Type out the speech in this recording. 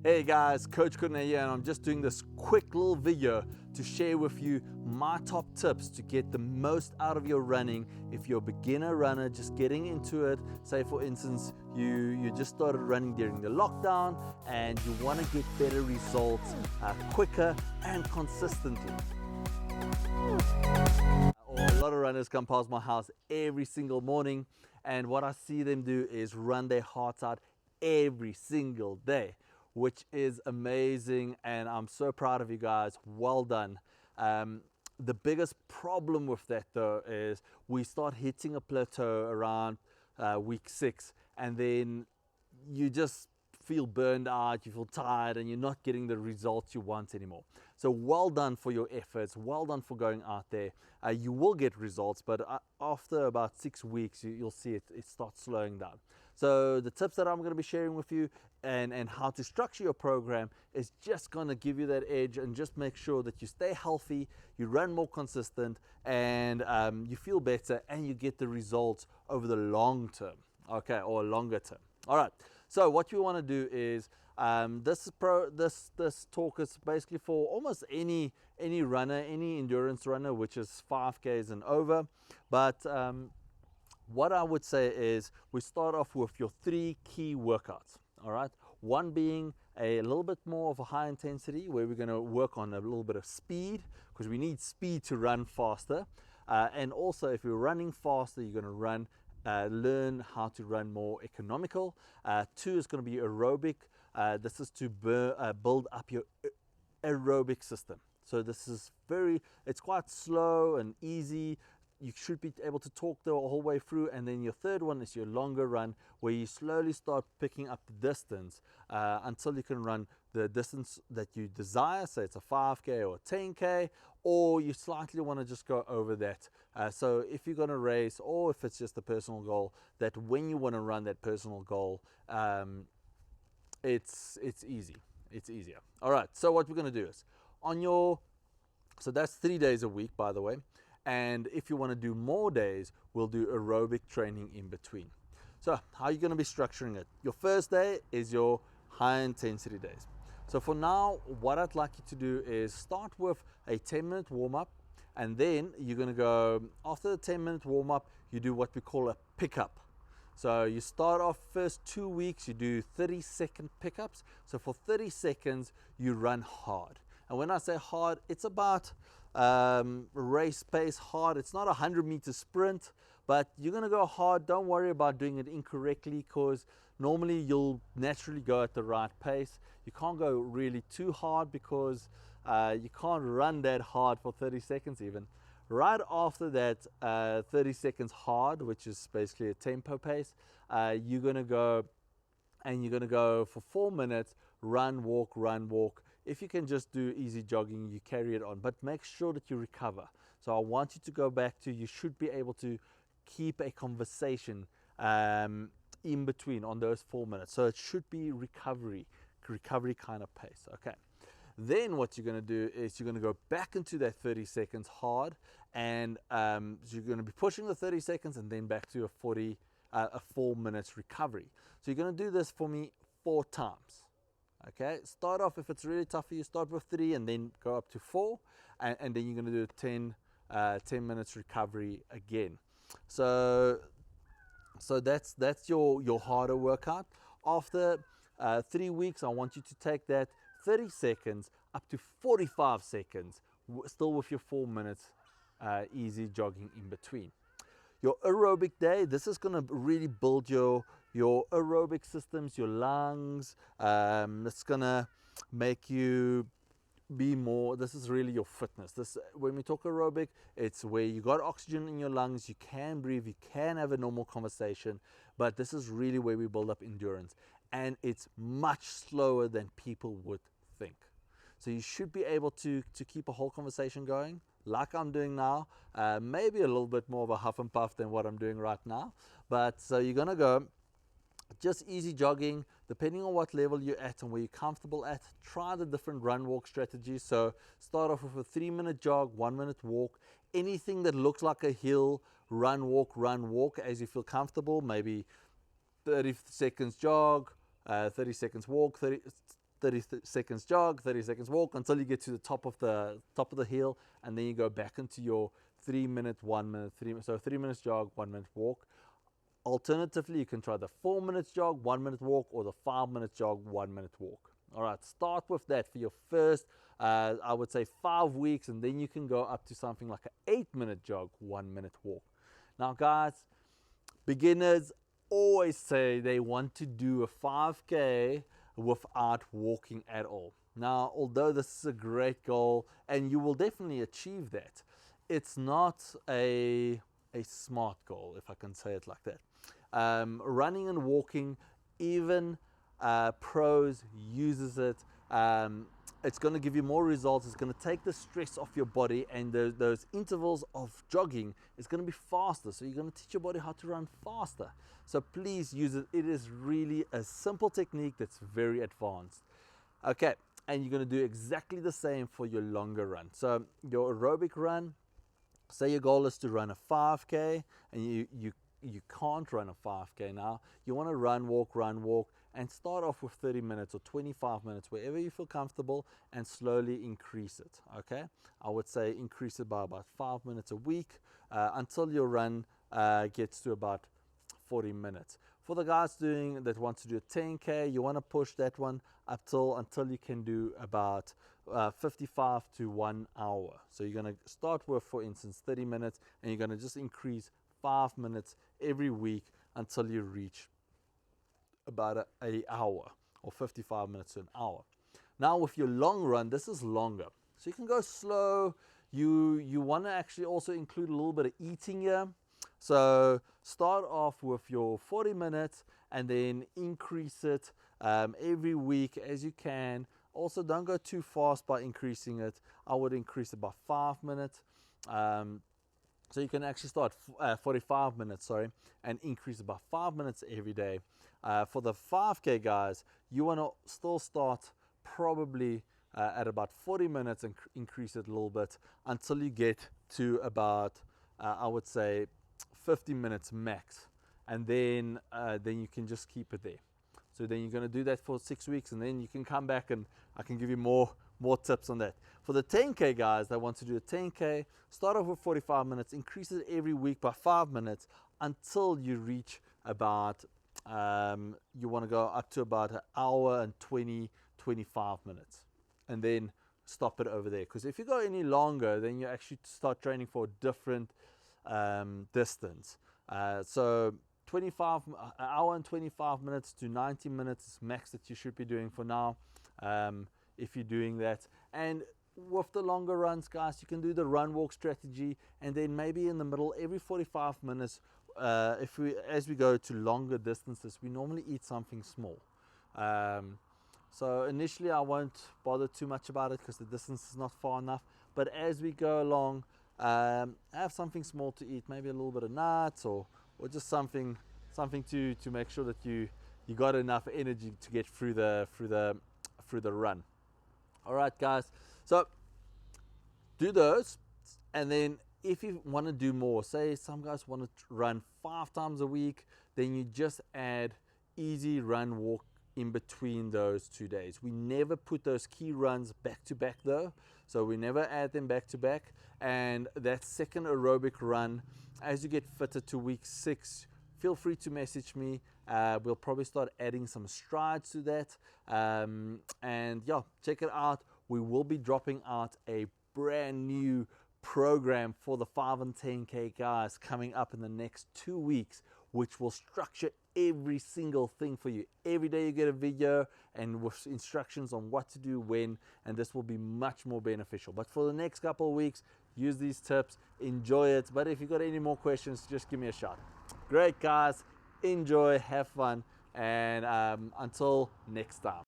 Hey guys, Coach Kunle here, and I'm just doing this quick little video to share with you my top tips to get the most out of your running. If you're a beginner runner just getting into it, say for instance you just started running during the lockdown and you want to get better results quicker and consistently. A lot of runners come past my house every single morning, and what I see them do is run their hearts out every single day, which is amazing, and I'm so proud of you guys. Well done. The biggest problem with that though is we start hitting a plateau around week 6, and then you just feel burned out, you feel tired, and you're not getting the results you want anymore. So well done for your efforts, well done for going out there. You will get results, but after about 6 weeks you'll see it starts slowing down. So the tips that I'm going to be sharing with you and how to structure your program is just going to give you that edge, and just make sure that you stay healthy, you run more consistent, and you feel better, and you get the results over the long term, okay, or longer term. All right, so what you want to do is this talk is basically for almost any runner, any endurance runner, which is 5Ks and over. But what I would say is we start off with your 3 key workouts. All right, one being a little bit more of a high intensity, where we're going to work on a little bit of speed, because we need speed to run faster. And also, if you're running faster, you're going to learn how to run more economical. 2 is going to be aerobic. This is to build up your aerobic system. So this is it's quite slow and easy. You should be able to talk the whole way through. And then your 3rd one is your longer run, where you slowly start picking up the distance until you can run the distance that you desire. So it's a 5K or a 10K, or you slightly want to just go over that. So if you're going to race, or if it's just a personal goal, that when you want to run that personal goal, it's easy. It's easier. All right. So what we're going to do is so that's 3 days a week, by the way. And if you want to do more days, we'll do aerobic training in between. So how are you going to be structuring it? Your first day is your high intensity days. So for now, what I'd like you to do is start with a 10-minute warm-up, and then you're going to go, after the 10-minute warm-up, you do what we call a pickup. So you start off first 2 weeks, you do 30-second pickups. So for 30 seconds, you run hard. And when I say hard, it's about race pace hard. It's not a 100-meter sprint, but you're going to go hard. Don't worry about doing it incorrectly, because normally you'll naturally go at the right pace. You can't go really too hard, because you can't run that hard for 30 seconds even. Right after that 30 seconds hard, which is basically a tempo pace, you're going to go for 4 minutes, run, walk. If you can just do easy jogging, you carry it on, but make sure that you recover. So I want you to go back to, you should be able to keep a conversation in between on those 4 minutes. So it should be recovery kind of pace, okay? Then what you're going to do is you're going to go back into that 30 seconds hard, and so you're going to be pushing the 30 seconds and then back to a 4 minutes recovery. So you're going to do this for me 4 times. Okay, start off, if it's really tough for you, start with 3 and then go up to 4, and then you're going to do 10 minutes recovery again. So that's your harder workout. After 3 weeks, I want you to take that 30 seconds up to 45 seconds, still with your 4 minutes easy jogging in between. Your aerobic day, this is going to really build your aerobic systems, your lungs. It's going to make you be more, this is really your fitness. When we talk aerobic, it's where you got oxygen in your lungs, you can breathe, you can have a normal conversation, but this is really where we build up endurance, and it's much slower than people would think. So you should be able to keep a whole conversation going, like I'm doing now, maybe a little bit more of a huff and puff than what I'm doing right now. But so you're going to go just easy jogging, depending on what level you're at and where you're comfortable at. Try the different run walk strategies. So start off with a 3-minute jog, 1-minute walk, anything that looks like a hill, run walk as you feel comfortable. Maybe 30 seconds jog, 30 seconds walk, 30 seconds jog, 30 seconds walk until you get to the top of the hill, and then you go back into your 3 minute, 1 minute, 3 minutes. So 3 minutes jog, 1 minute walk. Alternatively, you can try the 4 minutes jog, 1 minute walk, or the 5 minutes jog, 1 minute walk. All right, start with that for your first, I would say 5 weeks, and then you can go up to something like an 8 minute jog, 1 minute walk. Now guys, beginners always say they want to do a 5K without walking at all. Now, although this is a great goal and you will definitely achieve that, it's not a smart goal, if I can say it like that. Running and walking, even pros uses it. It's going to give you more results. It's going to take the stress off your body, and those intervals of jogging is going to be faster. So you're going to teach your body how to run faster. So please use it. It is really a simple technique that's very advanced. Okay, and you're going to do exactly the same for your longer run. So your aerobic run, say your goal is to run a 5K, and you can't run a 5K now. You want to run, walk, and start off with 30 minutes or 25 minutes, wherever you feel comfortable, and slowly increase it, okay? I would say increase it by about 5 minutes a week until your run gets to about 40 minutes. For the guys that want to do a 10K, you want to push that one until you can do about 55 to 1 hour. So you're going to start with, for instance, 30 minutes, and you're going to just increase 5 minutes every week until you reach about an hour, or 55 minutes to an hour. Now with your long run, this is longer, so you can go slow. You want to actually also include a little bit of eating here. So start off with your 40 minutes and then increase it every week as you can. Also, don't go too fast by increasing it. I would increase it by 5 minutes. So you can actually start 45 minutes, and increase it by 5 minutes every day. For the 5K guys, you want to still start probably at about 40 minutes and increase it a little bit until you get to about, I would say, 50 minutes max. And then you can just keep it there. So then you're going to do that for 6 weeks, and then you can come back and I can give you more tips on that. For the 10K guys that want to do a 10K, start off with 45 minutes, increase it every week by 5 minutes until you reach about, you want to go up to about an hour and 25 minutes, and then stop it over there. Because if you go any longer, then you actually start training for a different distance. So an hour and 25 minutes to 90 minutes is max that you should be doing for now, if you're doing that. And with the longer runs, guys, you can do the run walk strategy, and then maybe in the middle, every 45 minutes, as we go to longer distances, we normally eat something small. So initially I won't bother too much about it because the distance is not far enough, but as we go along, have something small to eat, maybe a little bit of nuts or just something to make sure that you got enough energy to get through the run. All right, guys, so do those, and then if you want to do more, say some guys want to run 5 times a week, then you just add easy run walk in between those 2 days. We never put those key runs back to back though, so we never add them back to back. And that second aerobic run, as you get fitter to week 6, feel free to message me. We'll probably start adding some strides to that, and yeah, check it out. We will be dropping out a brand new program for the 5 and 10K guys coming up in the next 2 weeks, which will structure every single thing for you. Every day you get a video and with instructions on what to do when, and this will be much more beneficial. But for the next couple of weeks, use these tips, enjoy it. But if you've got any more questions, just give me a shout. Great, guys, enjoy, have fun, and until next time.